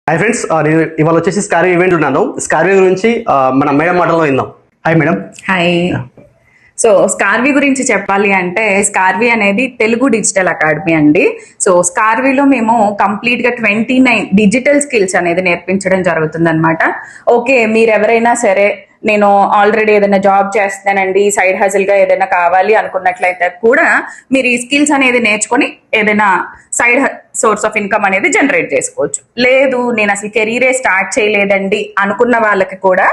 Hi friends, నేను ఇవాళ వచ్చేసి స్కార్వీ ఈవెంట్ ఉన్నాను. స్కార్వీ గురించి మన మేడం మాటలో విందాం. Hi madam. హాయ్. సో స్కార్వీ గురించి చెప్పాలి అంటే స్కార్వీ అనేది తెలుగు డిజిటల్ అకాడమీ అండి. సో స్కార్వీలో మేము కంప్లీట్ గా 29 డిజిటల్ స్కిల్స్ అనేది నేర్పించడం జరుగుతుంది అనమాట. ఓకే, మీరు ఎవరైనా సరే నేను ఆల్రెడీ ఏదైనా జాబ్ చేస్తానండి, సైడ్ హజిల్ గా ఏదైనా కావాలి అనుకున్నట్లయితే కూడా మీరు ఈ స్కిల్స్ అనేది నేర్చుకొని ఏదైనా సైడ్ సోర్స్ ఆఫ్ ఇన్కమ్ అనేది జనరేట్ చేసుకోవచ్చు. లేదు నేను అసలు కెరీరే స్టార్ట్ చేయలేదండి అనుకున్న వాళ్ళకి కూడా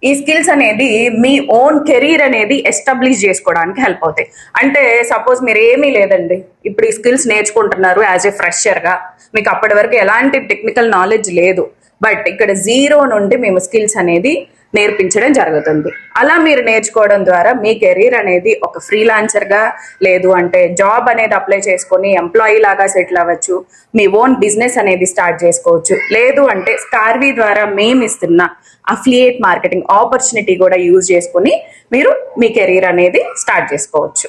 ఈ స్కిల్స్ అనేది మీ ఓన్ కెరీర్ అనేది ఎస్టాబ్లిష్ చేసుకోవడానికి హెల్ప్ అవుతాయి. అంటే సపోజ్ మీరు ఏమీ లేదండి, ఇప్పుడు ఈ స్కిల్స్ నేర్చుకుంటున్నారు యాజ్ ఏ ఫ్రెషర్ గా, మీకు అప్పటి వరకు ఎలాంటి టెక్నికల్ నాలెడ్జ్ లేదు, బట్ ఇక్కడ జీరో నుండి మేము స్కిల్స్ అనేది నేర్పించడం జరుగుతుంది. అలా మీరు నేర్చుకోవడం ద్వారా మీ కెరీర్ అనేది ఒక ఫ్రీలాన్సర్ గా, లేదు అంటే జాబ్ అనేది అప్లై చేసుకొని ఎంప్లాయీ లాగా సెటిల్ అవ్వచ్చు, మీ ఓన్ బిజినెస్ అనేది స్టార్ట్ చేసుకోవచ్చు, లేదు అంటే స్కార్వీ ద్వారా మేము ఇస్తున్న అఫిలియేట్ మార్కెటింగ్ ఆపర్చునిటీ కూడా యూజ్ చేసుకుని మీరు మీ కెరీర్ అనేది స్టార్ట్ చేసుకోవచ్చు.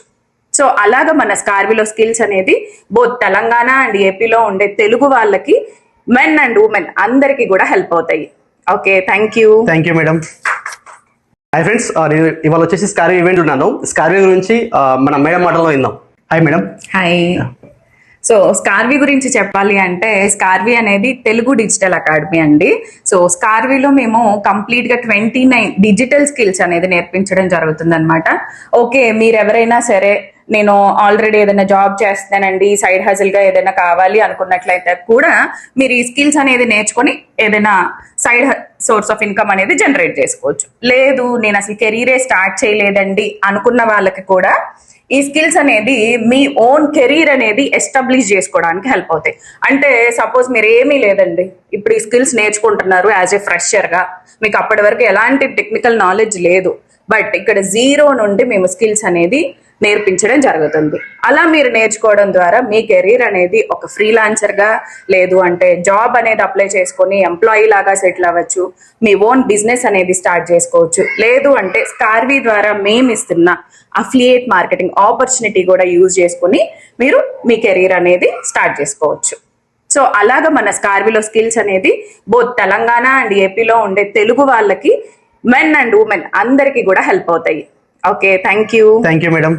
సో అలాగా మన స్కార్వీలో స్కిల్స్ అనేది బోత్ తెలంగాణ అండ్ ఏపీలో ఉండే తెలుగు వాళ్ళకి, మెన్ అండ్ ఉమెన్ అందరికీ కూడా హెల్ప్ అవుతాయి. Okay, thank you madam. Hi friends, నేను ఇవాళ వచ్చేసి స్కార్వీ ఈవెంట్ ఉన్నాను. స్కార్వీ గురించి మన మేడం మాటలో విందాం. Hi madam. హాయ్. సో స్కార్వీ గురించి చెప్పాలి అంటే స్కార్వీ అనేది తెలుగు డిజిటల్ అకాడమీ అండి. సో స్కార్వీలో మేము కంప్లీట్ గా 29 డిజిటల్ స్కిల్స్ అనేది నేర్పించడం జరుగుతుంది అనమాట. ఓకే, మీరు ఎవరైనా సరే నేను ఆల్రెడీ ఏదైనా జాబ్ చేస్తానండి, సైడ్ హజిల్ గా ఏదైనా కావాలి అనుకున్నట్లయితే కూడా మీరు ఈ స్కిల్స్ అనేది నేర్చుకొని ఏదైనా సైడ్ సోర్స్ ఆఫ్ ఇన్కమ్ అనేది జనరేట్ చేసుకోవచ్చు. లేదు నేను అసలు కెరీరే స్టార్ట్ చేయలేదండి అనుకున్న వాళ్ళకి కూడా ఈ స్కిల్స్ అనేది మీ ఓన్ కెరీర్ అనేది ఎస్టాబ్లిష్ చేసుకోవడానికి హెల్ప్ అవుతాయి. అంటే సపోజ్ మీరు ఏమీ లేదండి, ఇప్పుడు ఈ స్కిల్స్ నేర్చుకుంటున్నారు యాజ్ ఏ ఫ్రెషర్ గా, మీకు అప్పటి వరకు ఎలాంటి టెక్నికల్ నాలెడ్జ్ లేదు, బట్ ఇక్కడ జీరో నుండి మేము స్కిల్స్ అనేది నేర్పించడం జరుగుతుంది. అలా మీరు నేర్చుకోవడం ద్వారా మీ కెరీర్ అనేది ఒక ఫ్రీలాన్సర్ గా, లేదు అంటే జాబ్ అనేది అప్లై చేసుకొని ఎంప్లాయీ లాగా సెటిల్ అవ్వచ్చు, మీ ఓన్ బిజినెస్ అనేది స్టార్ట్ చేసుకోవచ్చు, లేదు అంటే స్కార్వీ ద్వారా మేము ఇస్తున్న అఫిలియేట్ మార్కెటింగ్ ఆపర్చునిటీ కూడా యూజ్ చేసుకుని మీరు మీ కెరీర్ అనేది స్టార్ట్ చేసుకోవచ్చు. సో అలాగా మన స్కార్వీలో స్కిల్స్ అనేది బోత్ తెలంగాణ అండ్ ఏపీలో ఉండే తెలుగు వాళ్ళకి, మెన్ అండ్ ఉమెన్ అందరికీ కూడా హెల్ప్ అవుతాయి. Okay, thank you madam.